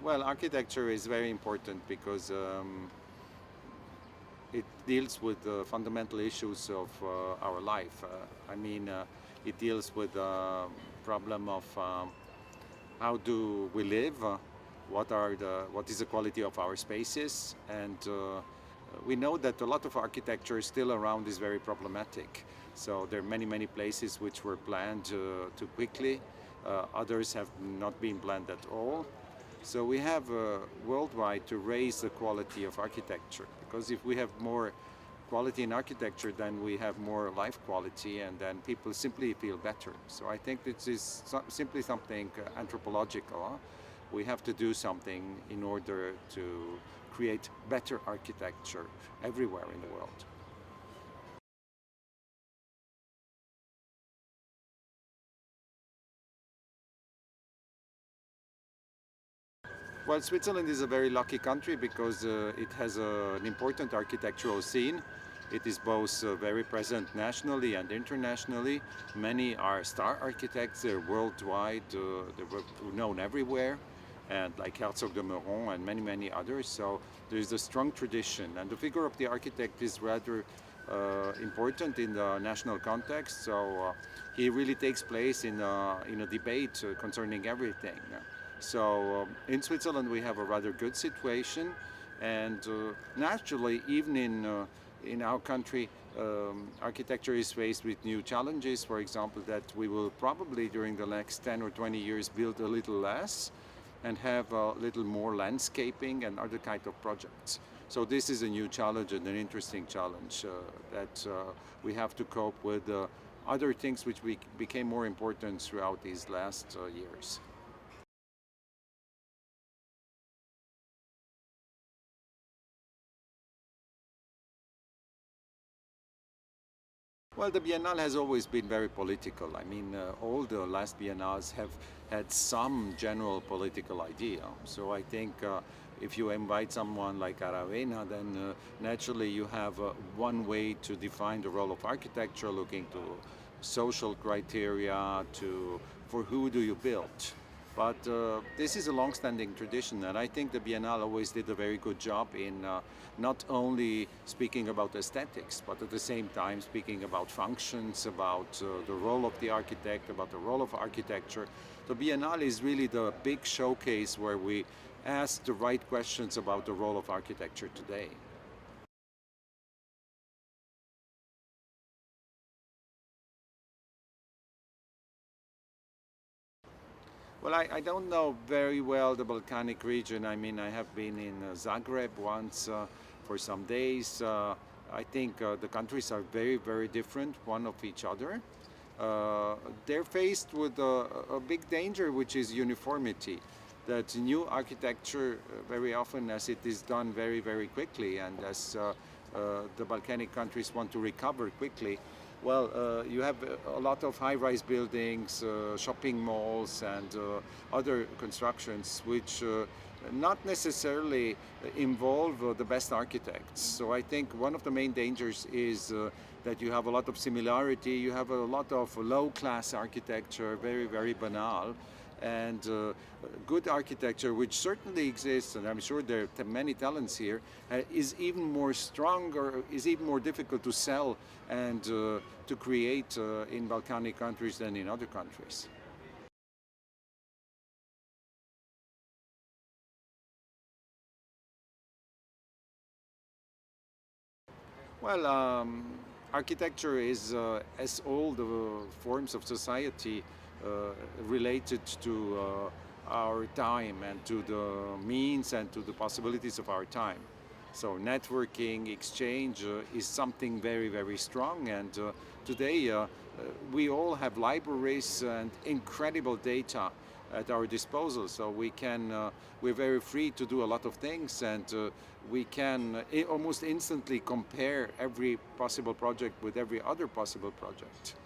Well, architecture is very important because it deals with the fundamental issues of our life. It deals with the problem of how do we live, what is the quality of our spaces, and we know that a lot of architecture still around is very problematic. So there are many places which were planned too quickly. Others have not been planned at all. So we have worldwide to raise the quality of architecture, because if we have more quality in architecture, then we have more life quality, and then people simply feel better. So I think this is simply something anthropological. Huh? We have to do something in order to create better architecture everywhere in the world. Well, Switzerland is a very lucky country because it has an important architectural scene. It is both very present nationally and internationally. Many are star architects, they're worldwide, they're known everywhere, and like Herzog de Meuron and many others. So there's a strong tradition, and the figure of the architect is rather important in the national context. So he really takes place in a debate concerning everything. So in Switzerland we have a rather good situation, and naturally even in our country architecture is faced with new challenges. For example, that we will probably during the next 10 or 20 years build a little less and have a little more landscaping and other kind of projects. So this is a new challenge and an interesting challenge that we have to cope with other things which became more important throughout these last years. Well, the Biennale has always been very political. All the last Biennales have had some general political idea. So I think if you invite someone like Aravena, then naturally you have one way to define the role of architecture, looking to social criteria, for who do you build. But this is a long-standing tradition, and I think the Biennale always did a very good job in not only speaking about aesthetics, but at the same time speaking about functions, about the role of the architect, about the role of architecture. The Biennale is really the big showcase where we ask the right questions about the role of architecture today. Well, I don't know very well the Balkanic region. I have been in Zagreb once for some days. I think the countries are very different one of each other. They're faced with a big danger, which is uniformity. That new architecture, very often as it is done very quickly, and as the Balkanic countries want to recover quickly, well, you have a lot of high-rise buildings, shopping malls, and other constructions which not necessarily involve the best architects. So I think one of the main dangers is that you have a lot of similarity, you have a lot of low-class architecture, very banal, and good architecture, which certainly exists, and I'm sure there are many talents here, is even more stronger, is even more difficult to sell and to create in Balkanic countries than in other countries. Well, architecture is, as all the forms of society, related to our time and to the means and to the possibilities of our time. So networking, exchange is something very strong, and today we all have libraries and incredible data at our disposal, so we're very free to do a lot of things, and we can almost instantly compare every possible project with every other possible project.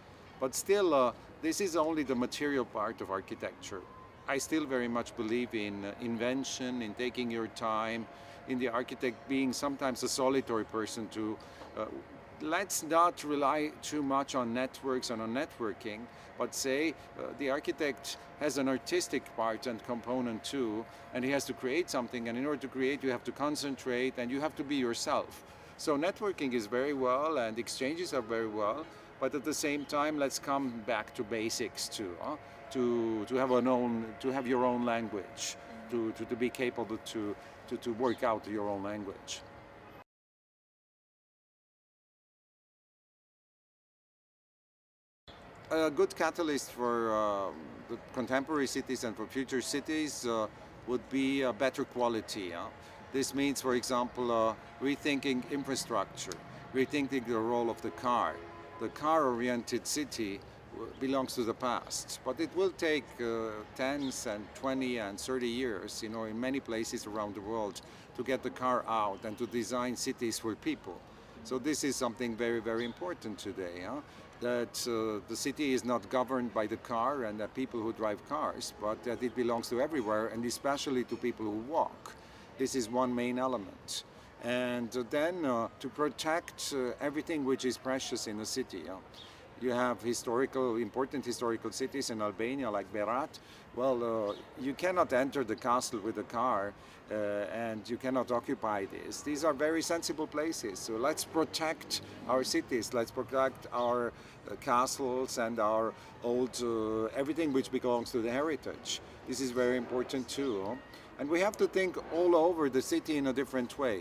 But still, this is only the material part of architecture. I still very much believe in invention, in taking your time, in the architect being sometimes a solitary person to let's not rely too much on networks and on networking, but say the architect has an artistic part and component too, and he has to create something, and in order to create you have to concentrate and you have to be yourself. So networking is very well and exchanges are very well, but at the same time let's come back to basics too, to have your own language, to be capable to work out your own language. A good catalyst for the contemporary cities and for future cities would be better quality. This means, for example, rethinking infrastructure, rethinking the role of the car. The car-oriented city belongs to the past, but it will take 10 and 20 and 30 years, in many places around the world, to get the car out and to design cities for people. So this is something very, very important today, that the city is not governed by the car and the people who drive cars, but that it belongs to everywhere, and especially to people who walk. This is one main element. And then to protect everything which is precious in the city. You have important historical cities in Albania, like Berat. Well, you cannot enter the castle with a car and you cannot occupy this. These are very sensible places. So let's protect our cities. Let's protect our castles and our old, everything which belongs to the heritage. This is very important too. And we have to think all over the city in a different way.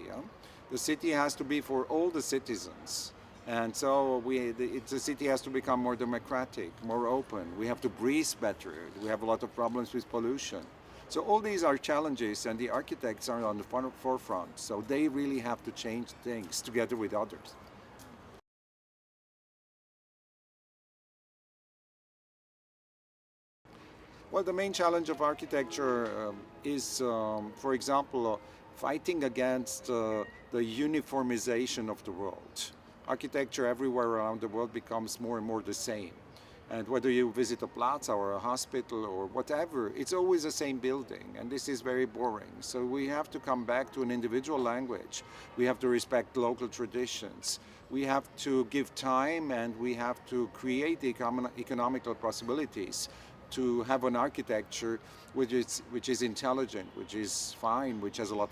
The city has to be for all the citizens. And so the city has to become more democratic, more open. We have to breathe better. We have a lot of problems with pollution. So all these are challenges, and the architects are on the forefront. So they really have to change things together with others. Well, the main challenge of architecture is, for example, fighting against the uniformization of the world. Architecture everywhere around the world becomes more and more the same. And whether you visit a plaza or a hospital or whatever, it's always the same building, and this is very boring. So we have to come back to an individual language. We have to respect local traditions. We have to give time, and we have to create the economical possibilities to have an architecture which is intelligent, which is fine, which has a lot of